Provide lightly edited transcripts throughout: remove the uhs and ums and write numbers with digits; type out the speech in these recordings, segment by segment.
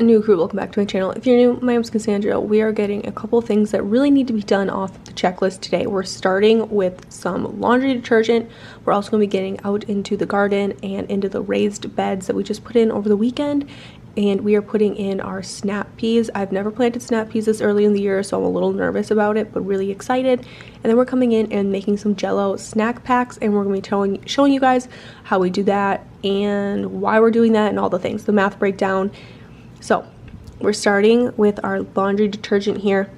new crew, welcome back to my channel. If you're new, my name's Cassandra. We are getting a couple things that really need to be done off the checklist today. We're starting with some laundry detergent. We're also going to be getting out into the garden and into the raised beds that we just put in over the weekend. And we are putting in our snap peas. I've never planted snap peas this early in the year, so I'm a little nervous about it, but really excited. And then we're coming in and making some Jello snack packs, and we're going to be showing you guys how we do that and why we're doing that and all the things, the math breakdown. So we're starting with our laundry detergent here.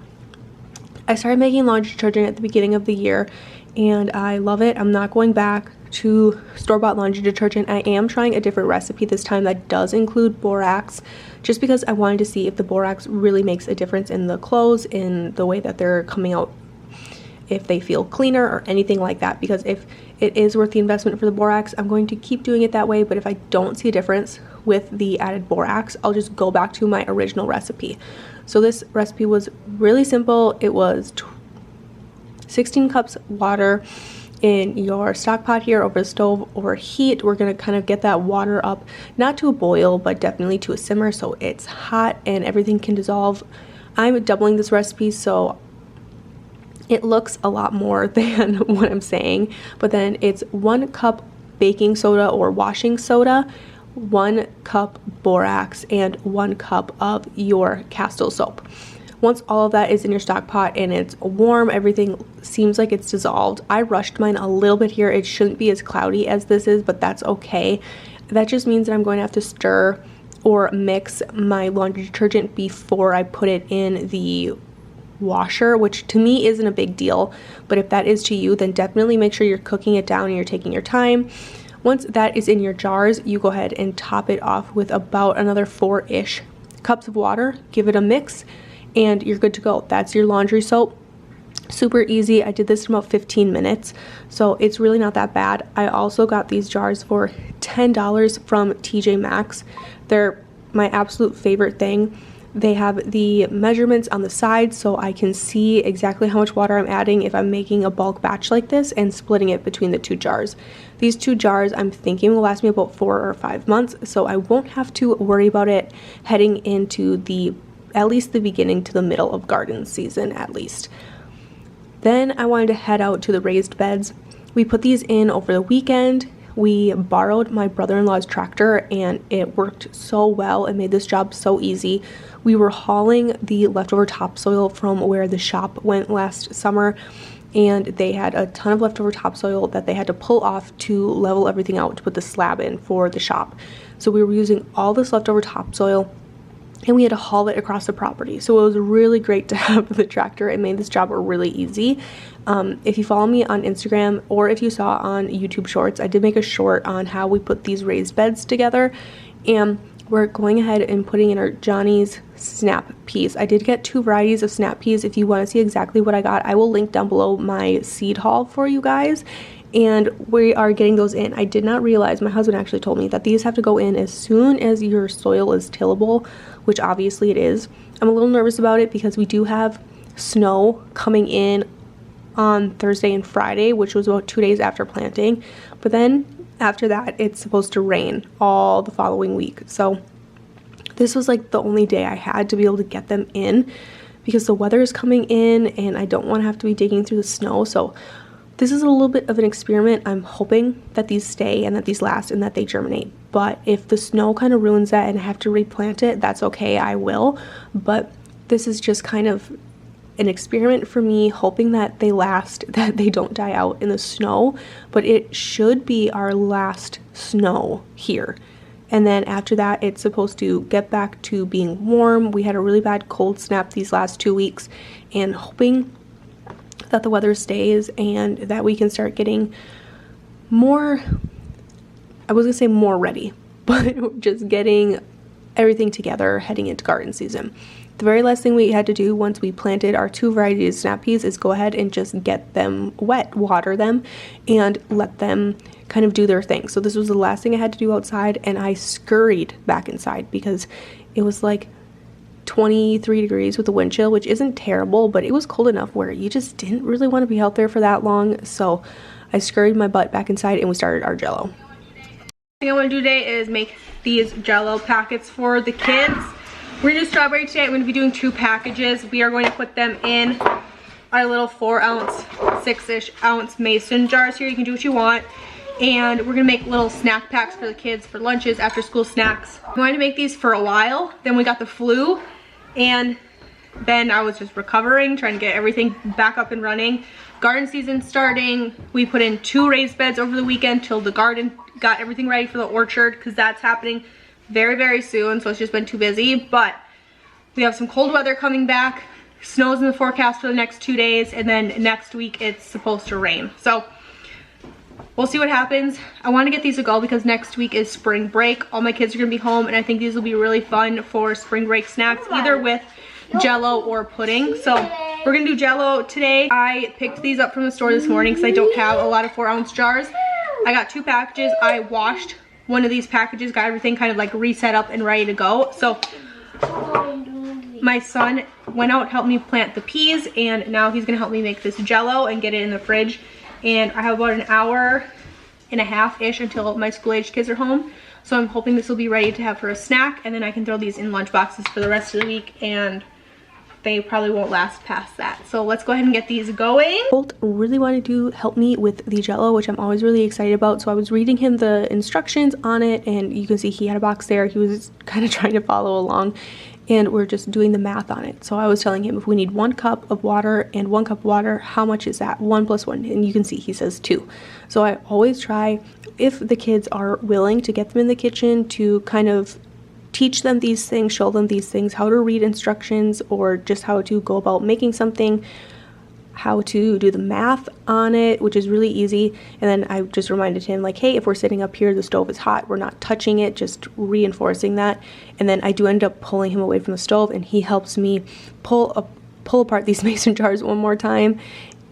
I started making laundry detergent at the beginning of the year, and I love it. I'm not going back to store-bought laundry detergent. I am trying a different recipe this time that does include borax, just because I wanted to see if the borax really makes a difference in the clothes, in the way that they're coming out, if they feel cleaner or anything like that. Because if it is worth the investment for the borax, I'm going to keep doing it that way. But if I don't see a difference with the added borax, I'll just go back to my original recipe. So this recipe was really simple. It was 16 cups water in your stock pot here over the stove over heat. We're going to kind of get that water up, not to a boil, but definitely to a simmer, so it's hot and everything can dissolve. I'm doubling this recipe, so it looks a lot more than what I'm saying. But then it's 1 cup baking soda or washing soda, 1 cup borax, and 1 cup of your castile soap. Once all of that is in your stock pot and it's warm, everything seems like it's dissolved. I rushed mine a little bit here. It shouldn't be as cloudy as this is, but that's okay. That just means that I'm going to have to stir or mix my laundry detergent before I put it in the washer, which to me isn't a big deal. But if that is to you, then definitely make sure you're cooking it down and you're taking your time. Once that is in your jars, you go ahead and top it off with about another 4-ish cups of water. Give it a mix, and you're good to go. That's your laundry soap. Super easy. I did this in about 15 minutes, so it's really not that bad. I also got these jars for $10 from TJ Maxx. They're my absolute favorite thing. They have the measurements on the side, so I can see exactly how much water I'm adding if I'm making a bulk batch like this and splitting it between the 2 jars. These 2 jars I'm thinking will last me about 4 or 5 months, so I won't have to worry about it heading into at least the beginning to the middle of garden season at least. Then I wanted to head out to the raised beds. We put these in over the weekend. We borrowed my brother-in-law's tractor, and it worked so well and made this job so easy. We were hauling the leftover topsoil from where the shop went last summer, and they had a ton of leftover topsoil that they had to pull off to level everything out to put the slab in for the shop. So we were using all this leftover topsoil, and we had to haul it across the property. So it was really great to have the tractor. It made this job really easy. If you follow me on Instagram, or if you saw on YouTube Shorts, I did make a short on how we put these raised beds together, and we're going ahead and putting in our Johnny's snap peas. I did get 2 varieties of snap peas. If you want to see exactly what I got, I will link down below my seed haul for you guys. And we are getting those in. I did not realize, my husband actually told me that these have to go in as soon as your soil is tillable, which obviously it is. I'm a little nervous about it because we do have snow coming in on Thursday and Friday, which was about 2 days after planting. But then after that, it's supposed to rain all the following week. So this was like the only day I had to be able to get them in because the weather is coming in and I don't want to have to be digging through the snow. So this is a little bit of an experiment. I'm hoping that these stay and that these last and that they germinate. But if the snow kind of ruins that and I have to replant it, that's okay, I will. But this is just kind of an experiment for me, hoping that they last, that they don't die out in the snow. But it should be our last snow here. And then after that, it's supposed to get back to being warm. We had a really bad cold snap these last 2 weeks, and hoping that the weather stays and that we can start getting more, I was gonna say more ready, but just getting everything together heading into garden season. The very last thing we had to do once we planted our 2 varieties of snap peas is go ahead and just get them wet, water them, and let them kind of do their thing. So this was the last thing I had to do outside, and I scurried back inside because it was like 23 degrees with the wind chill, which isn't terrible, but it was cold enough where you just didn't really want to be out there for that long. So I scurried my butt back inside and we started our Jello. The thing I want to do today is make these Jello packets for the kids. We're gonna do strawberry today. I'm gonna be doing 2 packages. We are going to put them in our little 4-ounce, 6-ish ounce mason jars here. You can do what you want. And we're gonna make little snack packs for the kids for lunches, after school snacks. I wanted to make these for a while. Then we got the flu, and then I was just recovering, trying to get everything back up and running. Garden season starting. We put in 2 raised beds over the weekend till the garden got everything ready for the orchard, because that's happening very, very soon. So it's just been too busy. But we have some cold weather coming back. Snow's in the forecast for the next 2 days, and then next week it's supposed to rain. So we'll see what happens. I want to get these to go because next week is spring break. All my kids are gonna be home, and I think these will be really fun for spring break snacks, either with Jello or pudding. So we're gonna do Jello today. I picked these up from the store this morning because I don't have a lot of 4-ounce jars. I got 2 packages. I washed one of these packages, got everything kind of like reset up and ready to go. So my son went out, helped me plant the peas, and now he's gonna help me make this Jello and get it in the fridge. And I have about an hour and a half-ish until my school-aged kids are home. So I'm hoping this will be ready to have for a snack, and then I can throw these in lunch boxes for the rest of the week, and they probably won't last past that. So let's go ahead and get these going. Holt really wanted to help me with the Jello, which I'm always really excited about. So I was reading him the instructions on it, and you can see he had a box there. He was kind of trying to follow along, and we're just doing the math on it. So I was telling him, if we need 1 cup of water and 1 cup of water, how much is that? 1 + 1, and you can see he says 2. So I always try, if the kids are willing, to get them in the kitchen to kind of teach them these things, show them these things, how to read instructions, or just how to go about making something, how to do the math on it, which is really easy. And then I just reminded him, like, hey, if we're sitting up here, the stove is hot, we're not touching it, just reinforcing that. And then I do end up pulling him away from the stove, and he helps me pull apart these mason jars one more time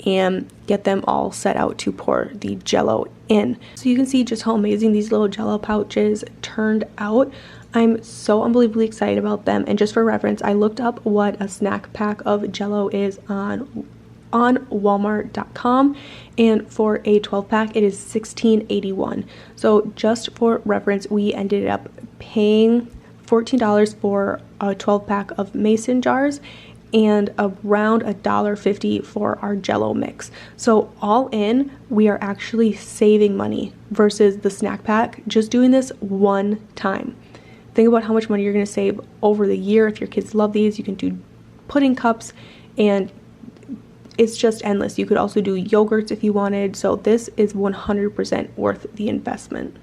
and get them all set out to pour the Jello in. So you can see just how amazing these little Jello pouches turned out. I'm so unbelievably excited about them. And just for reference, I looked up what a snack pack of Jello is on walmart.com, and for a 12-pack it is $16.81. So just for reference, we ended up paying $14 for a 12-pack of mason jars and around $1.50 for our Jello mix. So all in, we are actually saving money versus the snack pack just doing this one time. Think about how much money you're going to save over the year. If your kids love these, you can do pudding cups, and it's just endless. You could also do yogurts if you wanted. So this is 100% worth the investment.